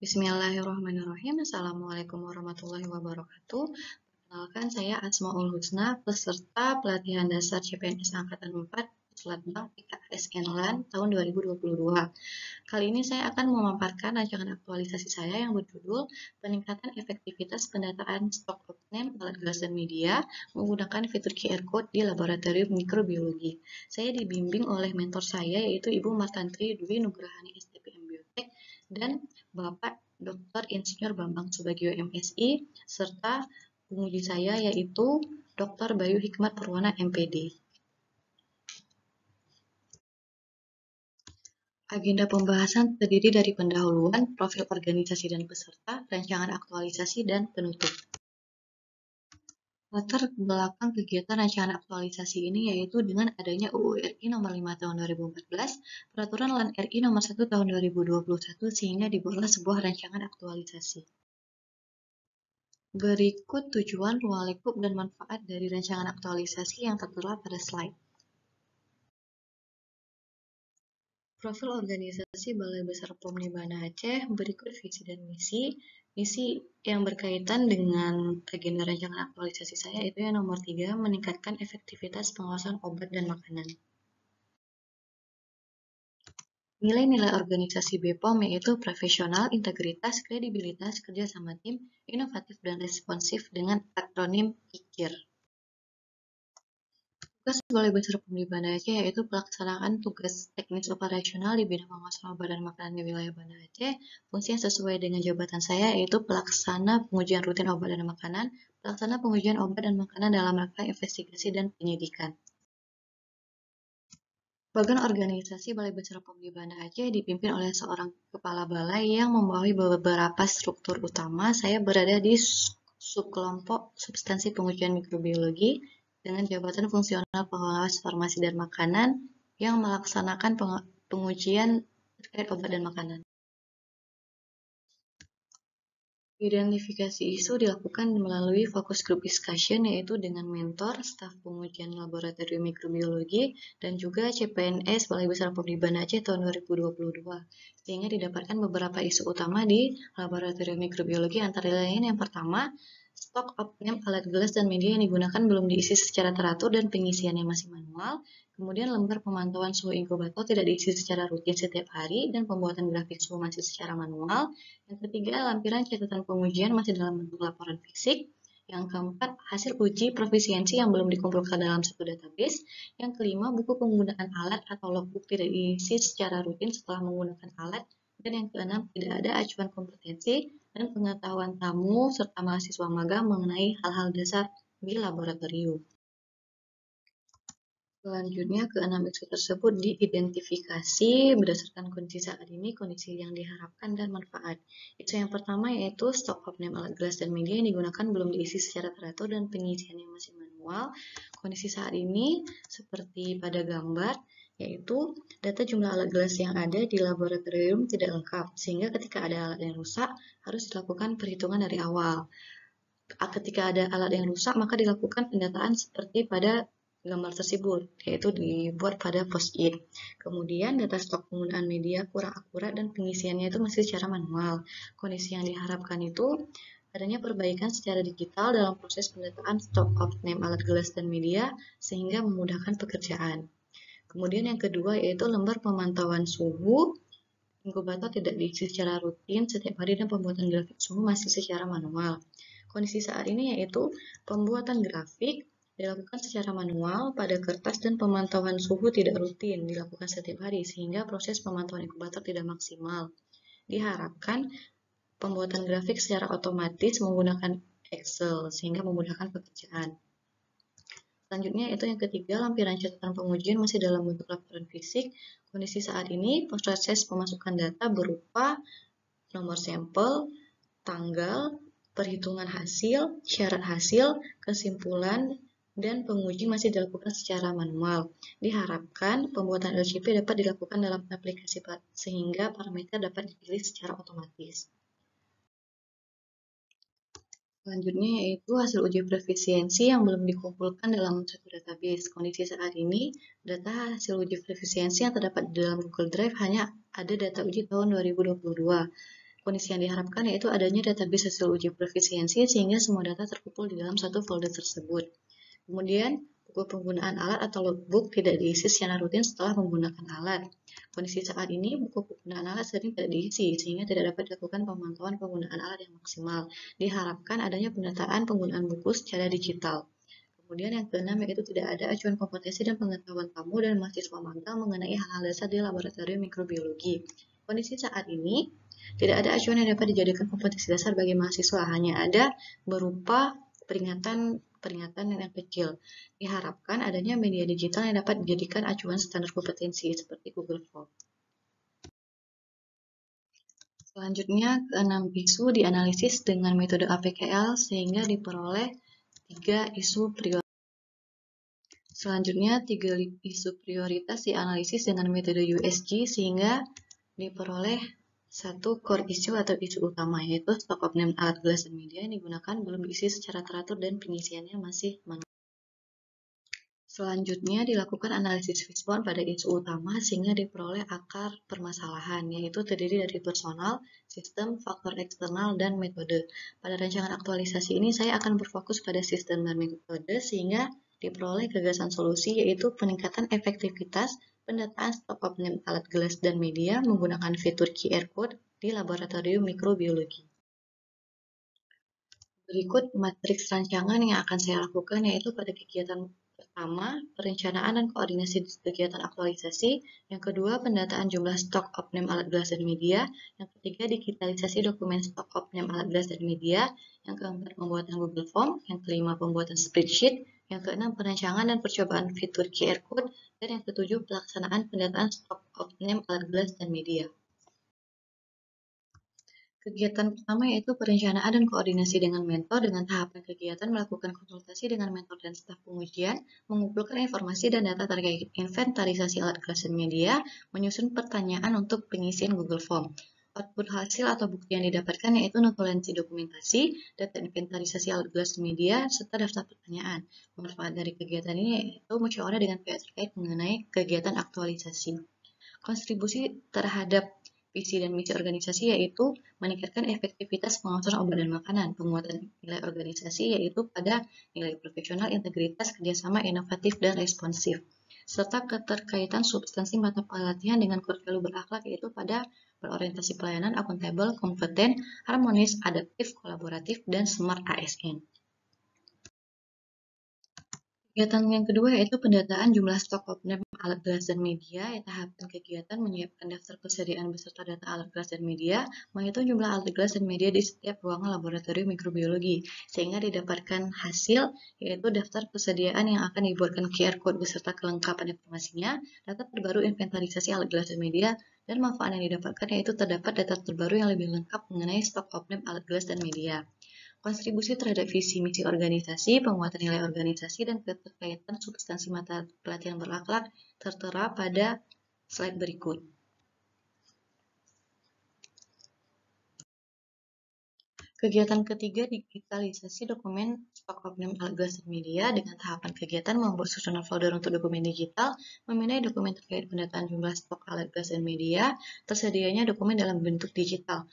Bismillahirrahmanirrahim. Assalamualaikum warahmatullahi wabarakatuh. Perkenalkan, saya Asmaul Husna, peserta pelatihan dasar CPNS Angkatan 4, Puslatbang PKSN LAN tahun 2022. Kali ini saya akan memaparkan rancangan aktualisasi saya yang berjudul Peningkatan Efektivitas Pendataan Stok Opname Alat Gelas dan Media menggunakan fitur QR Code di Laboratorium Mikrobiologi. Saya dibimbing oleh mentor saya, yaitu Ibu Martantri Dwi Nugrahani STPM Biotek dan Bapak Dr. Insinyur Bambang Subagio MSI, serta penguji saya yaitu Dr. Bayu Hikmat Purwana MPD. Agenda pembahasan terdiri dari pendahuluan, profil organisasi dan peserta, rancangan aktualisasi, dan penutup. Latar belakang kegiatan rancangan aktualisasi ini yaitu dengan adanya UU RI nomor 5 tahun 2014, Peraturan LAN RI nomor 1 tahun 2021 sehingga dibuatlah sebuah rancangan aktualisasi. Berikut tujuan, ruang lingkup, dan manfaat dari rancangan aktualisasi yang tertera pada slide. Profil organisasi Balai Besar POM di Banda Aceh, berikut visi dan misi. Misi yang berkaitan dengan agenda rancangan aktualisasi saya itu yang nomor 3, meningkatkan efektivitas pengawasan obat dan makanan. Nilai-nilai organisasi BPOM yaitu profesional, integritas, kredibilitas, kerja sama tim, inovatif dan responsif dengan akronim IKIR. Tugas Balai Besar POM di Banda Aceh yaitu pelaksanaan tugas teknis operasional di bidang pengawasan obat dan makanan di wilayah Banda Aceh. Fungsi yang sesuai dengan jabatan saya yaitu pelaksana pengujian rutin obat dan makanan, pelaksana pengujian obat dan makanan dalam rangka investigasi dan penyidikan. Bagian organisasi Balai Besar POM di Banda Aceh dipimpin oleh seorang kepala balai yang membawahi beberapa struktur utama. Saya berada di subkelompok substansi pengujian mikrobiologi dengan jabatan fungsional pengawas farmasi dan makanan yang melaksanakan pengujian terkait obat dan makanan. Identifikasi isu dilakukan melalui focus group discussion, yaitu dengan mentor, staf pengujian laboratorium mikrobiologi, dan juga CPNS Balai Besar POM di Banda Aceh tahun 2022, sehingga didapatkan beberapa isu utama di laboratorium mikrobiologi, antara lain yang pertama, stok opname alat gelas dan media yang digunakan belum diisi secara teratur dan pengisiannya masih manual. Kemudian lembar pemantauan suhu inkubator tidak diisi secara rutin setiap hari dan pembuatan grafik suhu masih secara manual. Yang ketiga, lampiran catatan pengujian masih dalam bentuk laporan fisik. Yang keempat, hasil uji profisiensi yang belum dikumpulkan dalam satu database. Yang kelima, buku penggunaan alat atau logbook tidak diisi secara rutin setelah menggunakan alat. Dan yang keenam, tidak ada acuan kompetensi dan pengetahuan tamu serta mahasiswa magang mengenai hal-hal dasar di laboratorium. Selanjutnya, keenam isu tersebut diidentifikasi berdasarkan kondisi saat ini, kondisi yang diharapkan, dan manfaat. Isu yang pertama yaitu stok opname alat gelas dan media yang digunakan belum diisi secara teratur dan pengisiannya masih manual. Kondisi saat ini seperti pada gambar, yaitu data jumlah alat gelas yang ada di laboratorium tidak lengkap, sehingga ketika ada alat yang rusak harus dilakukan perhitungan dari awal. Ketika ada alat yang rusak, maka dilakukan pendataan seperti pada gambar tersebut, yaitu dibuat pada post-it. Kemudian data stok penggunaan media kurang akurat dan pengisiannya itu masih secara manual. Kondisi yang diharapkan itu adanya perbaikan secara digital dalam proses pendataan stok opname alat gelas dan media sehingga memudahkan pekerjaan. Kemudian yang kedua yaitu lembar pemantauan suhu inkubator tidak diisi secara rutin setiap hari dan pembuatan grafik suhu masih secara manual. Kondisi saat ini yaitu pembuatan grafik dilakukan secara manual pada kertas dan pemantauan suhu tidak rutin dilakukan setiap hari sehingga proses pemantauan inkubator tidak maksimal. Diharapkan pembuatan grafik secara otomatis menggunakan Excel sehingga memudahkan pekerjaan. Selanjutnya itu yang ketiga, lampiran catatan pengujian masih dalam bentuk laporan fisik. Kondisi saat ini proses pemasukan data berupa nomor sampel, tanggal, perhitungan hasil, syarat hasil, kesimpulan, dan penguji masih dilakukan secara manual. Diharapkan pembuatan LCP dapat dilakukan dalam aplikasi sehingga parameter dapat dipilih secara otomatis. Selanjutnya yaitu hasil uji profisiensi yang belum dikumpulkan dalam satu database. Kondisi saat ini, data hasil uji profisiensi yang terdapat di dalam Google Drive hanya ada data uji tahun 2022. Kondisi yang diharapkan yaitu adanya database hasil uji profisiensi sehingga semua data terkumpul di dalam satu folder tersebut. Kemudian, buku penggunaan alat atau logbook tidak diisi secara rutin setelah menggunakan alat. Kondisi saat ini, buku penggunaan alat sering tidak diisi sehingga tidak dapat dilakukan pemantauan penggunaan alat yang maksimal. Diharapkan adanya pendataan penggunaan buku secara digital. Kemudian yang keenam yaitu tidak ada acuan kompetensi dan pengetahuan tamu dan mahasiswa magang mengenai hal-hal dasar di laboratorium mikrobiologi. Kondisi saat ini, tidak ada acuan yang dapat dijadikan kompetensi dasar bagi mahasiswa, hanya ada berupa peringatan yang kecil. Diharapkan adanya media digital yang dapat dijadikan acuan standar kompetensi seperti Google Form. Selanjutnya, keenam isu dianalisis dengan metode APKL sehingga diperoleh 3 isu prioritas. Selanjutnya, 3 isu prioritas dianalisis dengan metode USG sehingga diperoleh 1 core issue atau isu utama, yaitu stok of name alat gelas dan media yang digunakan belum diisi secara teratur dan pengisiannya masih manual. Selanjutnya, dilakukan analisis fishbone pada isu utama sehingga diperoleh akar permasalahan, yaitu terdiri dari personal, sistem, faktor eksternal, dan metode. Pada rancangan aktualisasi ini, saya akan berfokus pada sistem dan metode sehingga diperoleh gagasan solusi, yaitu peningkatan efektivitas pendataan stok of name alat gelas dan media menggunakan fitur QR Code di laboratorium mikrobiologi. Berikut matriks rancangan yang akan saya lakukan, yaitu pada kegiatan pertama, perencanaan dan koordinasi kegiatan aktualisasi. Yang kedua, pendataan jumlah stok of name alat gelas dan media. Yang ketiga, digitalisasi dokumen stok of name alat gelas dan media. Yang keempat, pembuatan Google Form. Yang kelima, pembuatan spreadsheet. Yang keenam, perancangan dan percobaan fitur QR Code. Dan yang ketujuh, pelaksanaan pendataan stok of name alat gelas dan media. Kegiatan pertama yaitu perencanaan dan koordinasi dengan mentor. Dengan tahapan kegiatan melakukan konsultasi dengan mentor dan staf pengujian, mengumpulkan informasi dan data terkait inventarisasi alat gelas dan media, menyusun pertanyaan untuk pengisian Google Form. Output hasil atau bukti yang didapatkan yaitu notulensi dokumentasi, data inventarisasi alat gelas dan media, serta daftar pertanyaan. Manfaat dari kegiatan ini yaitu musyawarah dengan pihak terkait mengenai kegiatan aktualisasi. Kontribusi terhadap visi dan misi organisasi yaitu meningkatkan efektivitas pengawasan obat dan makanan, penguatan nilai organisasi yaitu pada nilai profesional, integritas, kerjasama, inovatif, dan responsif, serta keterkaitan substansi mata pelatihan dengan core value berakhlak yaitu pada berorientasi pelayanan, akuntabel, kompeten, harmonis, adaptif, kolaboratif, dan smart ASN. Kegiatan yang kedua yaitu pendataan jumlah stok of name alat gelas dan media. Tahapan kegiatan menyiapkan daftar persediaan beserta data alat gelas dan media, menghitung jumlah alat gelas dan media di setiap ruangan laboratorium mikrobiologi, sehingga didapatkan hasil yaitu daftar persediaan yang akan dibuatkan QR Code beserta kelengkapan informasinya, data terbaru inventarisasi alat gelas dan media, dan manfaat yang didapatkan yaitu terdapat data terbaru yang lebih lengkap mengenai stok of name alat gelas dan media. Kontribusi terhadap visi misi organisasi, penguatan nilai organisasi, dan keterkaitan substansi mata pelatihan berakhlak tertera pada slide berikut. Kegiatan ketiga, digitalisasi dokumen stok of name alat gelas dan media. Dengan tahapan kegiatan membuat susunan folder untuk dokumen digital, memindai dokumen terkait pendataan jumlah stok alat gelas dan media, tersedianya dokumen dalam bentuk digital.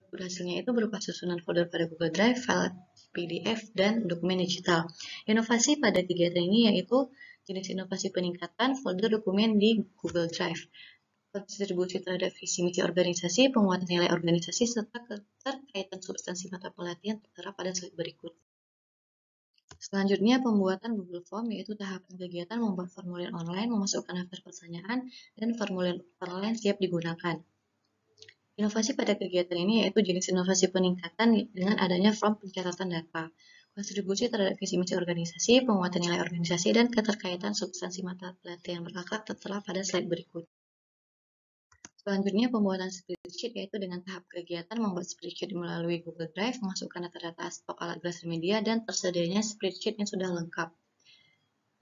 Hasilnya itu berupa susunan folder pada Google Drive, file PDF, dan dokumen digital. Inovasi pada kegiatan ini yaitu jenis inovasi peningkatan folder dokumen di Google Drive, kontribusi terhadap visi misi organisasi, penguatan nilai organisasi, serta keterkaitan substansi mata pelatihan tertera pada slide berikut. Selanjutnya, pembuatan Google Form, yaitu tahapan kegiatan membuat formulir online, memasukkan daftar pertanyaan, dan formulir online siap digunakan. Inovasi pada kegiatan ini yaitu jenis inovasi peningkatan dengan adanya form pencatatan data, kontribusi terhadap visi misi organisasi, penguatan nilai organisasi, dan keterkaitan substansi mata pelatihan berakhlak tertera pada slide berikut. Selanjutnya, pembuatan spreadsheet yaitu dengan tahap kegiatan membuat spreadsheet melalui Google Drive, memasukkan data-data stok alat gelas dan media, dan tersedianya spreadsheet yang sudah lengkap.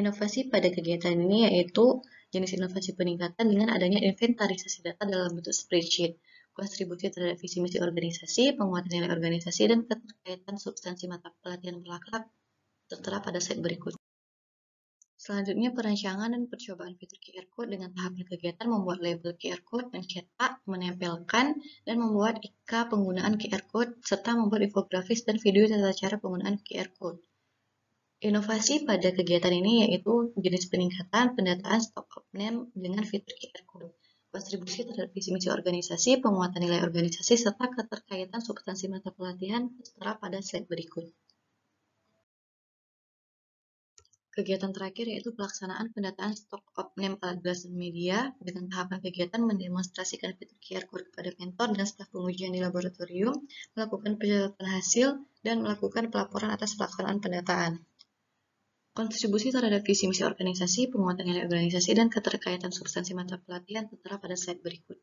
Inovasi pada kegiatan ini yaitu jenis inovasi peningkatan dengan adanya inventarisasi data dalam bentuk spreadsheet, kontribusi terhadap visi misi organisasi, penguatan nilai organisasi, dan keterkaitan substansi mata pelatihan berakhlak tertera pada slide berikut. Selanjutnya, perancangan dan percobaan fitur QR Code dengan tahapan kegiatan membuat label QR Code, mencetak, menempelkan, dan membuat IKA penggunaan QR Code, serta membuat infografis dan video tata cara penggunaan QR Code. Inovasi pada kegiatan ini yaitu jenis peningkatan pendataan stok name dengan fitur QR Code, kontribusi terhadap visi misi organisasi, penguatan nilai organisasi, serta keterkaitan substansi mata pelatihan tertera pada slide berikut. Kegiatan terakhir yaitu pelaksanaan pendataan stok name alat gelas dan media dengan tahapan kegiatan mendemonstrasikan fitur QR Code kepada mentor dan staf pengujian di laboratorium, melakukan pencatatan hasil, dan melakukan pelaporan atas pelaksanaan pendataan. Kontribusi terhadap visi misi organisasi, penguatan nilai organisasi, dan keterkaitan substansi mata pelatihan tertera pada slide berikut.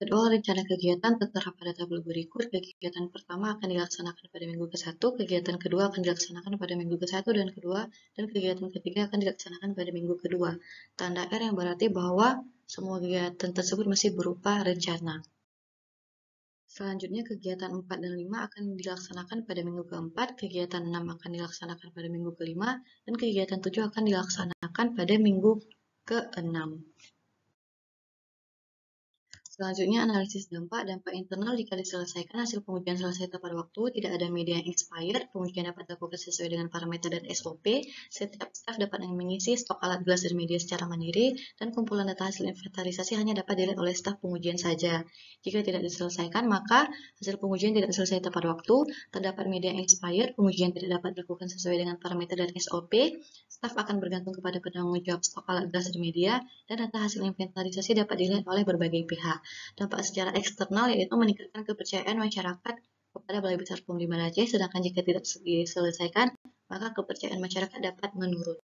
Jadwal rencana kegiatan tertera pada tabel berikut. Kegiatan pertama akan dilaksanakan pada minggu ke-1, kegiatan kedua akan dilaksanakan pada minggu ke-1 dan kedua, dan kegiatan ketiga akan dilaksanakan pada minggu kedua. Tanda R yang berarti bahwa semua kegiatan tersebut masih berupa rencana. Selanjutnya, kegiatan 4 dan 5 akan dilaksanakan pada minggu ke-4, kegiatan 6 akan dilaksanakan pada minggu ke-5, dan kegiatan 7 akan dilaksanakan pada minggu ke-6. Selanjutnya, analisis dampak. Dampak internal jika diselesaikan, hasil pengujian selesai tepat waktu, tidak ada media yang expired, pengujian dapat dilakukan sesuai dengan parameter dan SOP, setiap staf dapat mengisi stok alat gelas dan media secara mandiri, dan kumpulan data hasil inventarisasi hanya dapat dilihat oleh staf pengujian saja. Jika tidak diselesaikan, maka hasil pengujian tidak selesai tepat waktu, terdapat media yang expired, pengujian tidak dapat dilakukan sesuai dengan parameter dan SOP, staf akan bergantung kepada penanggung jawab stok alat gelas dan media, dan data hasil inventarisasi dapat dilihat oleh berbagai pihak. Dampak secara eksternal yaitu meningkatkan kepercayaan masyarakat kepada Balai Besar PUM 5 Aceh, sedangkan jika tidak diselesaikan, maka kepercayaan masyarakat dapat menurun.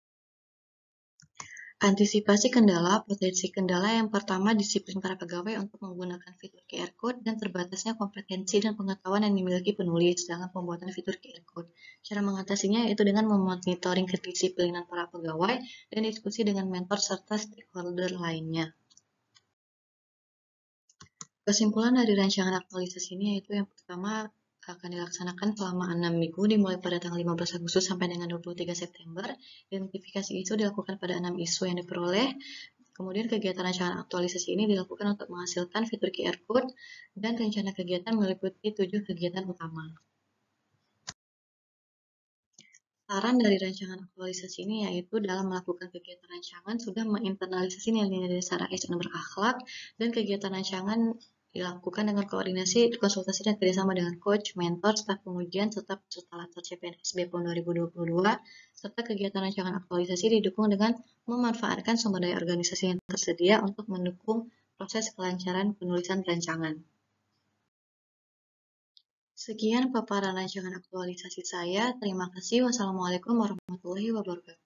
Antisipasi kendala. Potensi kendala yang pertama, disiplin para pegawai untuk menggunakan fitur QR Code dan terbatasnya kompetensi dan pengetahuan yang dimiliki penulis dalam pembuatan fitur QR Code. Cara mengatasinya yaitu dengan memonitoring kedisiplinan para pegawai dan diskusi dengan mentor serta stakeholder lainnya. Kesimpulan dari rancangan aktualisasi ini yaitu yang pertama akan dilaksanakan selama 6 minggu dimulai pada tanggal 15 Agustus sampai dengan 23 September. Identifikasi isu dilakukan pada 6 isu yang diperoleh. Kemudian kegiatan rancangan aktualisasi ini dilakukan untuk menghasilkan fitur QR Code dan rencana kegiatan meliputi 7 kegiatan utama. Saran dari rancangan aktualisasi ini yaitu dalam melakukan kegiatan rancangan sudah menginternalisasi nilai-nilai dasar AS dan berakhlak, dan kegiatan rancangan dilakukan dengan koordinasi, konsultasi, dan kerjasama dengan coach, mentor, staf pengujian, serta peserta latar CPNS BPOM 2022, serta kegiatan rancangan aktualisasi didukung dengan memanfaatkan sumber daya organisasi yang tersedia untuk mendukung proses kelancaran penulisan rancangan. Sekian paparan rancangan aktualisasi saya. Terima kasih. Wassalamualaikum warahmatullahi wabarakatuh.